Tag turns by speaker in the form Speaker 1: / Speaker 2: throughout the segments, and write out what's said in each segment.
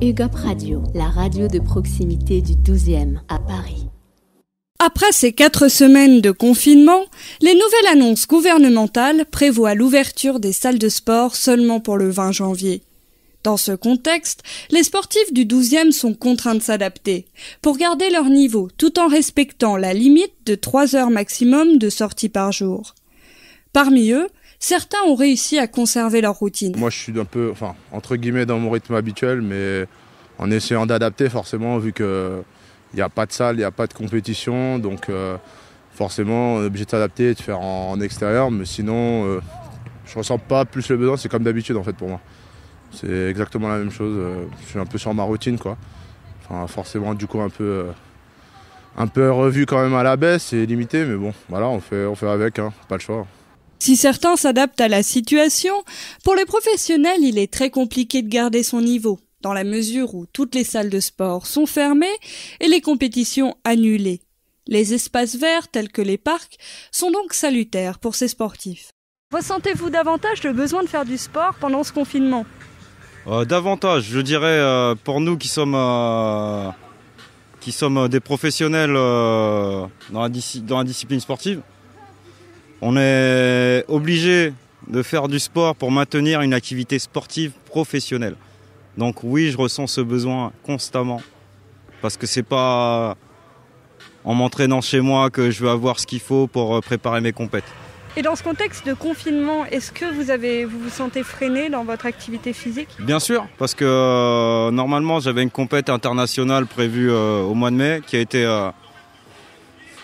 Speaker 1: UGOP Radio, la radio de proximité du 12e à Paris.
Speaker 2: Après ces 4 semaines de confinement, les nouvelles annonces gouvernementales prévoient l'ouverture des salles de sport seulement pour le 20 janvier. Dans ce contexte, les sportifs du 12e sont contraints de s'adapter pour garder leur niveau tout en respectant la limite de 3 heures maximum de sortie par jour. Parmi eux, certains ont réussi à conserver leur routine.
Speaker 3: Moi, je suis un peu, entre guillemets, dans mon rythme habituel, mais en essayant d'adapter forcément, vu qu'il n'y a pas de salle, il n'y a pas de compétition, donc forcément, on est obligé de s'adapter et de faire en extérieur, mais sinon, je ne ressens pas plus le besoin, c'est comme d'habitude en fait pour moi. C'est exactement la même chose, je suis un peu sur ma routine, quoi. Forcément, du coup, un peu revu quand même à la baisse et limité, mais bon, voilà, on fait avec, hein, pas le choix.
Speaker 2: Si certains s'adaptent à la situation, pour les professionnels, il est très compliqué de garder son niveau, dans la mesure où toutes les salles de sport sont fermées et les compétitions annulées. Les espaces verts, tels que les parcs, sont donc salutaires pour ces sportifs. Ressentez-vous davantage le besoin de faire du sport pendant ce confinement ?
Speaker 4: Davantage, je dirais, pour nous qui sommes des professionnels dans la discipline sportive, on est obligé de faire du sport pour maintenir une activité sportive professionnelle. Donc oui, je ressens ce besoin constamment, parce que c'est pas en m'entraînant chez moi que je vais avoir ce qu'il faut pour préparer mes compètes.
Speaker 2: Et dans ce contexte de confinement, est-ce que vous vous sentez freiné dans votre activité physique ?
Speaker 4: Bien sûr, parce que normalement j'avais une compète internationale prévue au mois de mai qui a été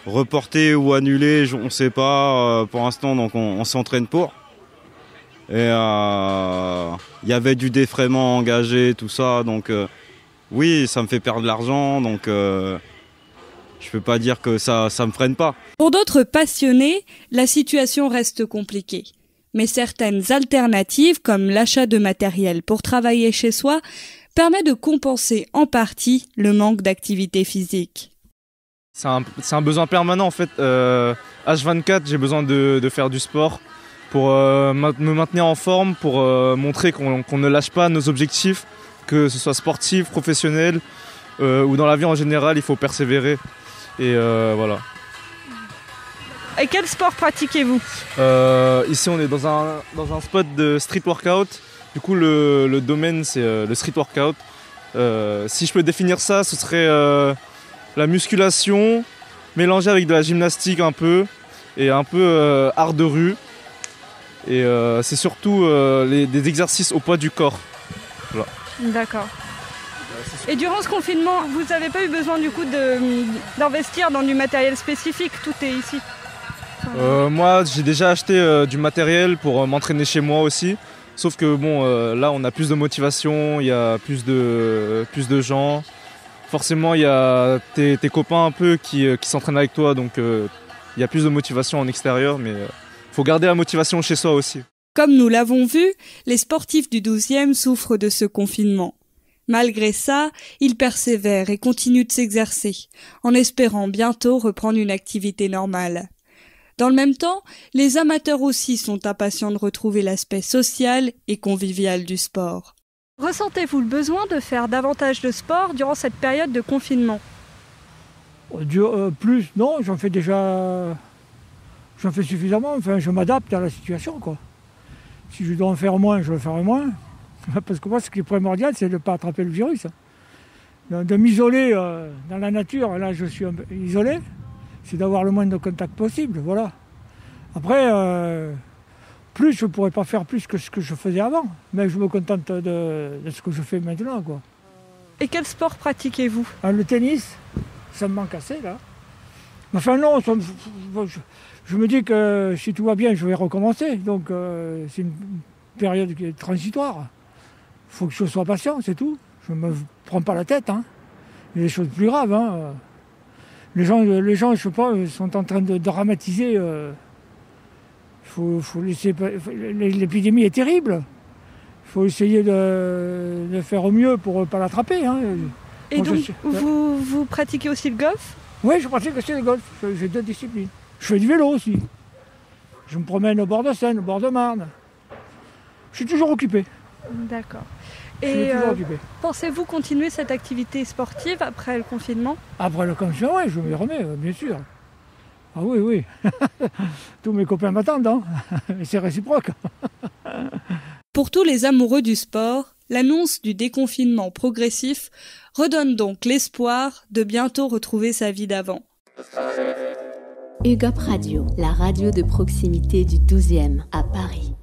Speaker 4: reportée ou annulée, on ne sait pas pour l'instant, donc on s'entraîne pour. Et il y avait du défraiement engagé, tout ça, donc oui, ça me fait perdre de l'argent, donc je peux pas dire que ça me freine pas.
Speaker 2: Pour d'autres passionnés, la situation reste compliquée. Mais certaines alternatives, comme l'achat de matériel pour travailler chez soi, permettent de compenser en partie le manque d'activité physique.
Speaker 5: C'est un besoin permanent en fait. H24, j'ai besoin de faire du sport pour me maintenir en forme, pour montrer qu'on ne lâche pas nos objectifs, que ce soit sportif, professionnel ou dans la vie en général, il faut persévérer. Et voilà.
Speaker 2: Et quel sport pratiquez-vous ?
Speaker 5: Ici on est dans un spot de street workout. Du coup le domaine c'est le street workout. Si je peux définir ça, ce serait la musculation mélangée avec de la gymnastique un peu et un peu art de rue. Et c'est surtout des exercices au poids du corps. Voilà.
Speaker 2: D'accord. Et durant ce confinement, vous n'avez pas eu besoin du coup d'investir dans du matériel spécifique, tout est ici.
Speaker 5: Moi j'ai déjà acheté du matériel pour m'entraîner chez moi aussi. Sauf que bon, là on a plus de motivation, il y a plus de gens. Forcément il y a tes copains un peu qui s'entraînent avec toi, donc il y a plus de motivation en extérieur, mais faut garder la motivation chez soi aussi.
Speaker 2: Comme nous l'avons vu, les sportifs du 12e souffrent de ce confinement. Malgré ça, ils persévèrent et continuent de s'exercer, en espérant bientôt reprendre une activité normale. Dans le même temps, les amateurs aussi sont impatients de retrouver l'aspect social et convivial du sport. Ressentez-vous le besoin de faire davantage de sport durant cette période de confinement ?
Speaker 6: Plus, non, j'en fais suffisamment, je m'adapte à la situation, quoi. Si je dois en faire moins, je le ferai moins. Parce que moi, ce qui est primordial, c'est de ne pas attraper le virus. De m'isoler dans la nature, là je suis un peu isolé, c'est d'avoir le moins de contact possible, voilà. Après, je ne pourrais pas faire plus que ce que je faisais avant, mais je me contente de ce que je fais maintenant, quoi.
Speaker 2: Et quel sport pratiquez-vous ?
Speaker 6: Le tennis, ça me manque assez, là. Enfin non, je me dis que si tout va bien, je vais recommencer, donc c'est une période qui est transitoire. Il faut que je sois patient, c'est tout. Je ne me prends pas la tête, hein. Il y a des choses plus graves, hein. Les gens, je sais pas, sont en train de dramatiser. Faut laisser. L'épidémie est terrible. Il faut essayer de faire au mieux pour ne pas l'attraper, hein.
Speaker 2: Et donc, vous pratiquez aussi le golf ?
Speaker 6: Oui, je pratique aussi le golf. J'ai 2 disciplines. Je fais du vélo aussi. Je me promène au bord de Seine, au bord de Marne. Je suis toujours occupé.
Speaker 2: D'accord.
Speaker 6: Je suis toujours occupé.
Speaker 2: Pensez-vous continuer cette activité sportive après le confinement ?
Speaker 6: Après le confinement, oui, je m'y remets, bien sûr. Ah oui, oui. Tous mes copains m'attendent, hein. Et c'est réciproque.
Speaker 2: Pour tous les amoureux du sport, l'annonce du déconfinement progressif redonne donc l'espoir de bientôt retrouver sa vie d'avant.
Speaker 1: UGOP Radio, la radio de proximité du 12e à Paris.